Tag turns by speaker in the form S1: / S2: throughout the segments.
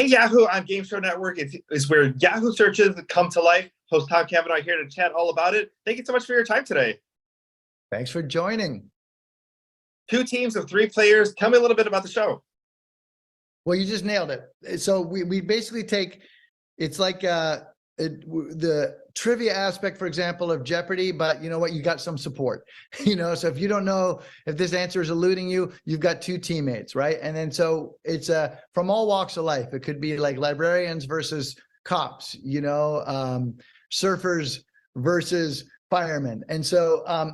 S1: Hey Yahoo on Game Show Network is where Yahoo searches come to life. Host Tom Cavanagh here to chat all about it. Thank you so much for your time today.
S2: Thanks for joining.
S1: Two teams of three players. Tell me a little bit about the show.
S2: Well, you just nailed it. So we basically take, it's like the trivia aspect, for example, of Jeopardy, but you know what? You got some support, so if you don't know if this answer is eluding you, you've got two teammates, right? And then so it's from all walks of life. It could be like librarians versus cops, surfers versus firemen. And so I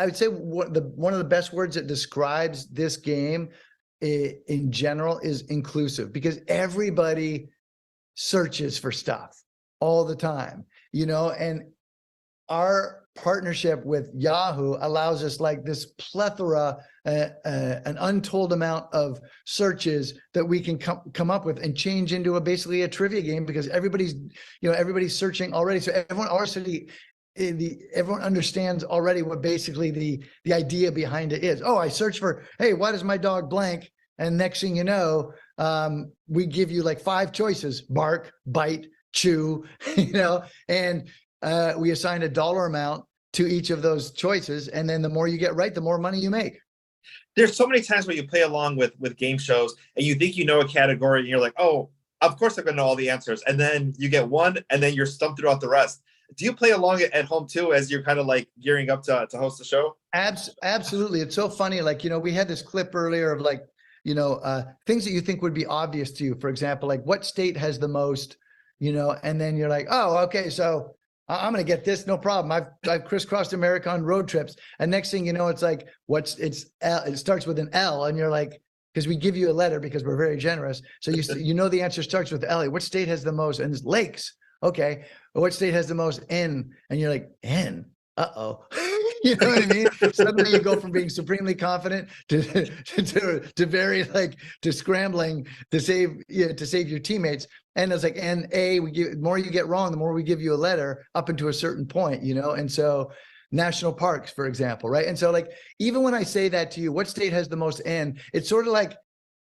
S2: would say one of the best words that describes this game in general is inclusive, because everybody searches for stuff all the time, and our partnership with Yahoo allows us like this plethora, an untold amount of searches that we can come up with and change into basically a trivia game, because everybody's searching already. So everyone understands already what basically the idea behind it is. Oh, I search for, hey, why does my dog blank? And next thing you know, we give you like 5 choices: bark, bite, chew, and we assign a dollar amount to each of those choices. And then the more you get right, the more money you make.
S1: There's so many times where you play along with game shows and you think you know a category and you're like, oh, of course I'm going to know all the answers. And then you get one and then you're stumped throughout the rest. Do you play along at home too, as you're kind of like gearing up to host the show?
S2: Absolutely. It's so funny. Like, we had this clip earlier of like, things that you think would be obvious to you. For example, like what state has the most, and then you're like, oh, okay, so I'm going to get this. No problem. I've crisscrossed America on road trips. And next thing you know, it's like, it starts with an L, and you're like, because we give you a letter because we're very generous. So the answer starts with L. What state has the most? And it's lakes. Okay. What state has the most N? And you're like, N? Uh-oh. You know what I mean? Suddenly you go from being supremely confident to very to scrambling to save your teammates. And it's like, and the more you get wrong, the more we give you a letter up into a certain point, And so national parks, for example, right? And so like, even when I say that to you, what state has the most N, it's sort of like,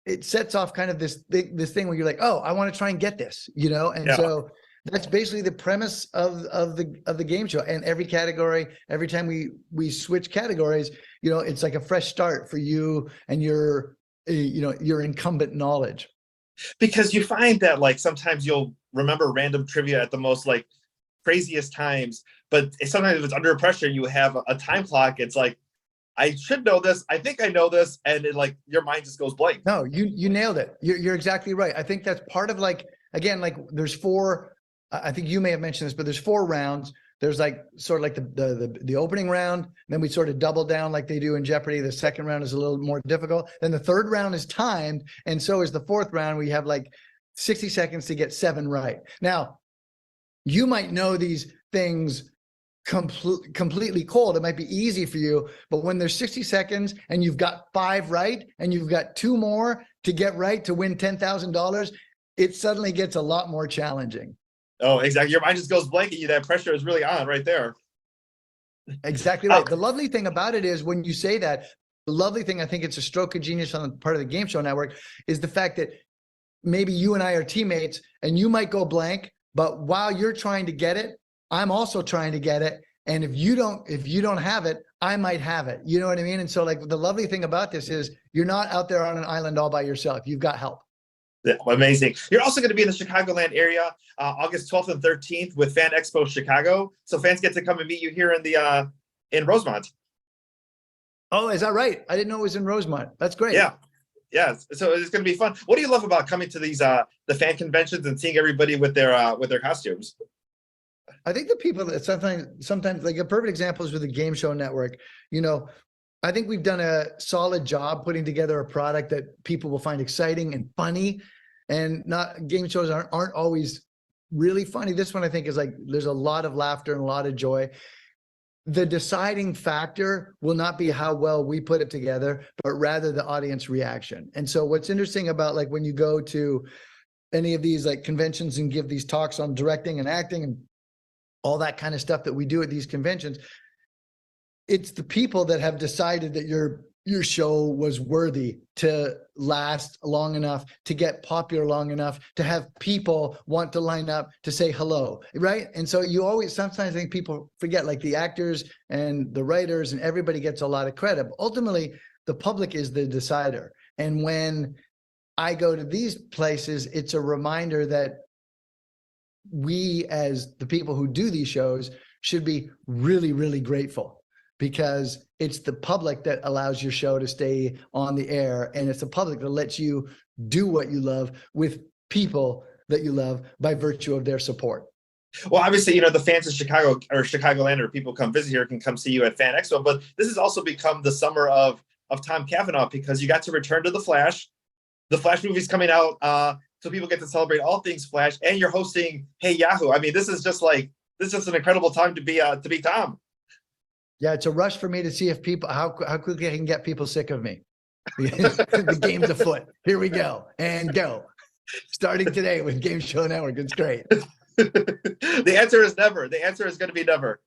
S2: it sets off kind of this thing where you're like, oh, I want to try and get this, And yeah. So that's basically the premise of the game show. And every category, every time we switch categories, it's like a fresh start for you and your incumbent knowledge.
S1: Because you find that like sometimes you'll remember random trivia at the most like craziest times, but sometimes if it's under pressure, you have a time clock. It's like, I should know this. I think I know this. And it, like, your mind just goes blank.
S2: No, you nailed it. You're exactly right. I think that's part of there's 4, I think you may have mentioned this, but there's 4 rounds. There's like sort of like the opening round. Then we sort of double down like they do in Jeopardy. The second round is a little more difficult. Then the third round is timed. And so is the fourth round. We have like 60 seconds to get 7 right. Now, you might know these things completely cold. It might be easy for you, but when there's 60 seconds and you've got 5 right and you've got 2 more to get right to win $10,000, it suddenly gets a lot more challenging.
S1: Oh, exactly. Your mind just goes blank at you. That pressure is really on right there.
S2: Exactly right. The lovely thing about it is when you say that, the lovely thing, I think it's a stroke of genius on the part of the Game Show Network, is the fact that maybe you and I are teammates and you might go blank, but while you're trying to get it, I'm also trying to get it. And if you don't have it, I might have it. You know what I mean? And so like the lovely thing about this is you're not out there on an island all by yourself. You've got help.
S1: Yeah, amazing. You're also going to be in the Chicagoland area August 12th and 13th with Fan Expo Chicago. So fans get to come and meet you here in Rosemont.
S2: Oh, is that right? I didn't know it was in Rosemont. That's great.
S1: Yeah. Yeah. So it's going to be fun. What do you love about coming to these the fan conventions and seeing everybody with their costumes?
S2: I think the people that sometimes like a perfect example is with the Game Show Network. I think we've done a solid job putting together a product that people will find exciting and funny, and not game shows aren't always really funny. This one I think is like, there's a lot of laughter and a lot of joy. The deciding factor will not be how well we put it together, but rather the audience reaction. And so what's interesting about like when you go to any of these like conventions and give these talks on directing and acting and all that kind of stuff that we do at these conventions, it's the people that have decided that you're your show was worthy to last long enough, to get popular long enough, to have people want to line up to say hello, right? And so you always, sometimes I think people forget, like the actors and the writers and everybody gets a lot of credit. But ultimately, the public is the decider. And when I go to these places, it's a reminder that we, as the people who do these shows, should be really, really grateful, because it's the public that allows your show to stay on the air. And it's the public that lets you do what you love with people that you love by virtue of their support.
S1: Well, obviously, the fans in Chicago or Chicagoland, or people come visit here, can come see you at Fan Expo. But this has also become the summer of Tom Cavanagh, because you got to return to the Flash. The Flash movie's coming out, so people get to celebrate all things Flash. And you're hosting Hey Yahoo. I mean, this is just an incredible time to be Tom.
S2: Yeah, it's a rush for me to see if people, how quickly I can get people sick of me. The game's afoot. Here we go and go. Starting today with Game Show Network. It's great.
S1: The answer is never. The answer is going to be never.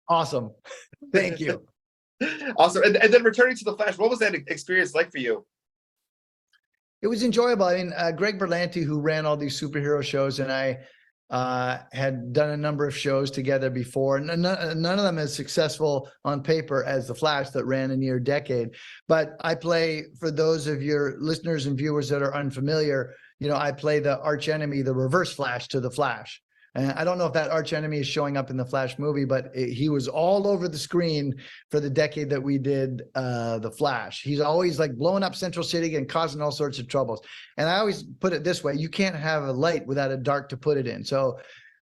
S2: Awesome. Thank you.
S1: Awesome. And then returning to the Flash, what was that experience like for you?
S2: It was enjoyable. I mean, Greg Berlanti, who ran all these superhero shows, and I had done a number of shows together before. None of them as successful on paper as The Flash, that ran a near decade. But I play, for those of your listeners and viewers that are unfamiliar, I play the arch enemy, the Reverse Flash to the Flash. And I don't know if that arch enemy is showing up in the Flash movie, but he was all over the screen for the decade that we did the Flash. He's always like blowing up Central City and causing all sorts of troubles. And I always put it this way: you can't have a light without a dark to put it in. So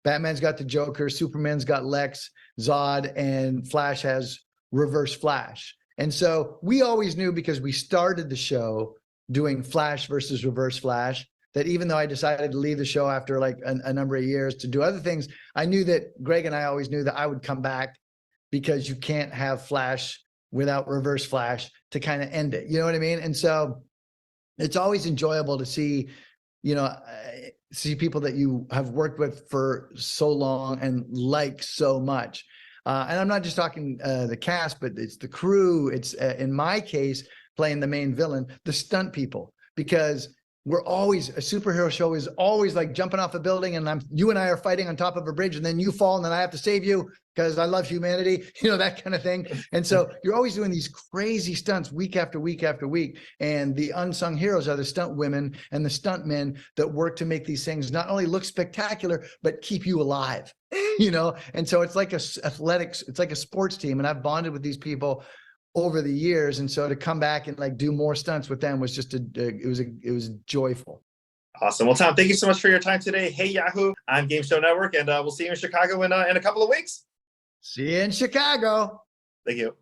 S2: Batman's got the Joker, Superman's got Lex, Zod, and Flash has Reverse Flash. And so we always knew, because we started the show doing Flash versus Reverse Flash, that even though I decided to leave the show after like a number of years to do other things, I knew that Greg and I always knew that I would come back, because you can't have Flash without Reverse Flash to kind of end it. You know what I mean? And so it's always enjoyable to see, see people that you have worked with for so long and like so much. And I'm not just talking the cast, but it's the crew. It's in my case, playing the main villain, the stunt people, because we're always, a superhero show is always like jumping off a building, and you and I are fighting on top of a bridge, and then you fall, and then I have to save you because I love humanity, that kind of thing. And so you're always doing these crazy stunts week after week after week. And the unsung heroes are the stunt women and the stunt men that work to make these things not only look spectacular, but keep you alive, And so it's like athletics, it's like a sports team. And I've bonded with these people over the years. And so to come back and like do more stunts with them was just it was joyful.
S1: Awesome. Well, Tom, thank you so much for your time today. Hey Yahoo on Game Show Network, and we'll see you in Chicago in a couple of weeks.
S2: See you in Chicago.
S1: Thank you.